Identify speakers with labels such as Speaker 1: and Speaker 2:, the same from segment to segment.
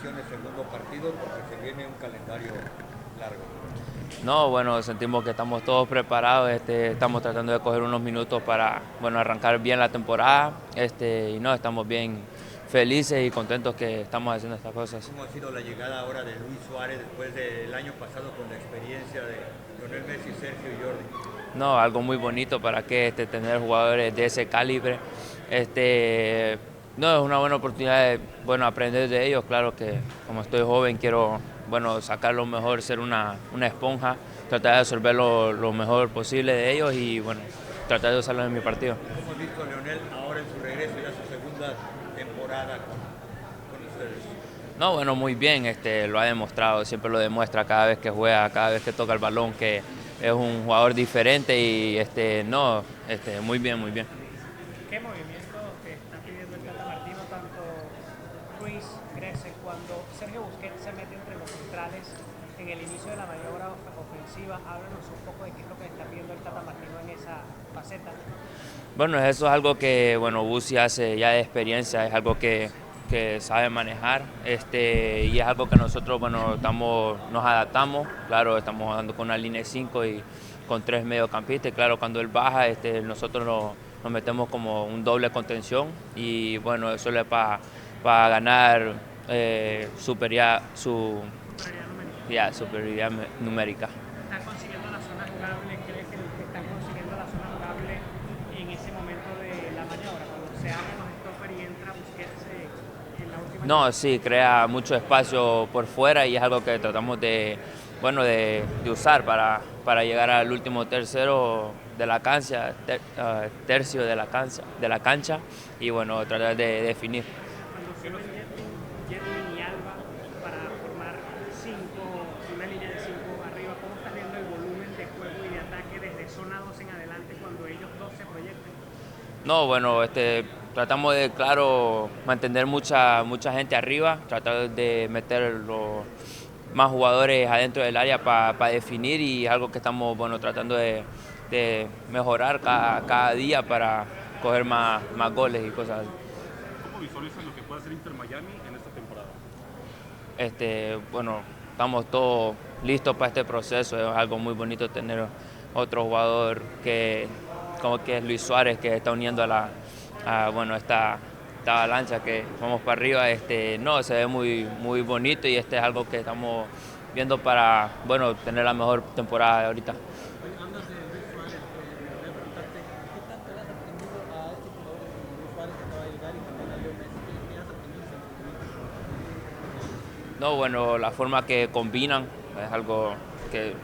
Speaker 1: presión el segundo partido porque se viene un calendario largo?
Speaker 2: No, bueno, sentimos que estamos todos preparados, estamos tratando de coger unos minutos para, bueno, arrancar bien la temporada, y no, estamos bien felices y contentos que estamos haciendo estas cosas.
Speaker 1: ¿Cómo ha sido la llegada ahora de Luis Suárez después del año pasado con la experiencia de Lionel Messi, Sergio y Jordi?
Speaker 2: No, algo muy bonito para que tener jugadores de ese calibre. No, es una buena oportunidad de, bueno, aprender de ellos. Claro que como estoy joven quiero, bueno, sacar lo mejor, ser una esponja, tratar de absorber lo mejor posible de ellos y, bueno, tratar de usarlo en mi partido.
Speaker 1: ¿Cómo has visto a Lionel ahora en su regreso, ya su segunda temporada con ustedes?
Speaker 2: No, bueno, muy bien, lo ha demostrado, siempre lo demuestra cada vez que juega, cada vez que toca el balón, que es un jugador diferente y, no, muy bien, muy bien.
Speaker 3: ¿Qué movimiento está pidiendo el Tata Martino, tanto Ruiz, Grese, cuando Sergio Busquets se mete entre los centrales en el inicio de la maniobra ofensiva? Háblanos un poco de qué es lo que está pidiendo el Tata Martino en esa faceta.
Speaker 2: Bueno, eso es algo que, bueno, Busi hace ya de experiencia, es algo que sabe manejar, y es algo que nosotros, bueno, nos adaptamos, claro, estamos jugando con una línea de 5 y con 3 mediocampistas, y claro, cuando él baja, nosotros nos metemos como un doble contención y bueno, eso es para ganar
Speaker 3: Superioridad numérica.
Speaker 2: superioridad numérica.
Speaker 3: ¿Están consiguiendo la zona jugable? ¿Crees que están consiguiendo la zona jugable en ese momento de la maniobra? Cuando se abren los stoppers y entra Busquets en la última línea.
Speaker 2: No, sí, crea mucho espacio por fuera y es algo que tratamos de, bueno, de usar para llegar al último tercero de la cancha, tercio de la cancha y bueno, tratar de definir.
Speaker 3: Cuando suben Yedlin y Alba para formar una línea de cinco arriba, ¿cómo estás viendo el volumen de juego y de ataque desde zona 2 en adelante cuando ellos dos se proyecten?
Speaker 2: No, bueno, tratamos de, claro, mantener mucha gente arriba, tratar de meter más jugadores adentro del área para definir y algo que estamos, bueno, tratando de mejorar cada día para coger más goles y cosas así.
Speaker 4: ¿Cómo visualizan lo que puede hacer Inter Miami en esta temporada?
Speaker 2: Bueno, estamos todos listos para este proceso, es algo muy bonito tener otro jugador como que es Luis Suárez, que está uniendo bueno, esta avalancha que vamos para arriba. No, se ve muy bonito y es algo que estamos viendo para, bueno, tener la mejor temporada de ahorita.
Speaker 5: Oye, hablas de Luis Suárez, quería preguntarte, ¿qué tanto le has aprendido a estos jugadores como Luis Suárez que acaba de llegar y también a Leo Messi? ¿Qué has aprendido
Speaker 2: No, bueno, la forma que combinan es algo que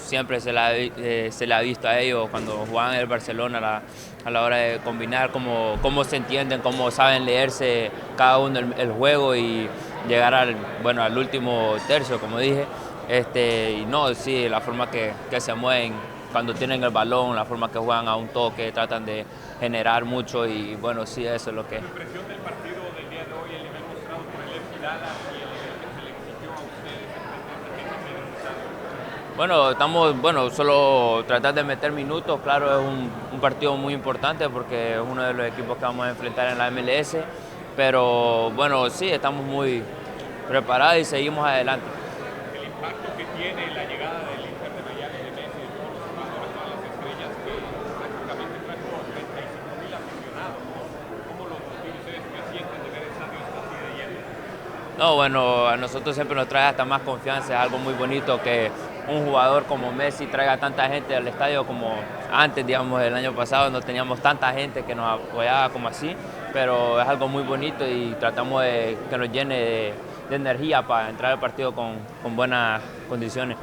Speaker 2: siempre se le ha visto a ellos cuando juegan en el Barcelona a la hora de combinar, cómo se entienden, cómo saben leerse cada uno el juego y llegar bueno, al último tercio, como dije. Y no, sí, la forma que se mueven cuando tienen el balón, la forma que juegan a un toque, tratan de generar mucho y bueno, sí, eso es lo que...
Speaker 4: ¿Tu impresión del partido del día de hoy, el nivel mostrado por el Girala y el nivel que se le exigió a ustedes frente a Pedro González?
Speaker 2: Bueno, bueno, solo tratar de meter minutos, claro, es un partido muy importante porque es uno de los equipos que vamos a enfrentar en la MLS, pero bueno, sí, estamos muy preparados y seguimos adelante.
Speaker 4: El impacto que tiene la llegada del Inter de Miami, de Messi, de todos los jugadores, todas las estrellas, que prácticamente trajo 35,000 aficionados, ¿no? ¿Cómo lo viven ustedes? ¿Qué sienten de ver estadios así de llenos?
Speaker 2: No, bueno, a nosotros siempre nos trae hasta más confianza, es algo muy bonito que un jugador como Messi traiga tanta gente al estadio como antes, digamos, el año pasado no teníamos tanta gente que nos apoyaba como así, pero es algo muy bonito y tratamos de que nos llene de energía para entrar al partido con buenas condiciones.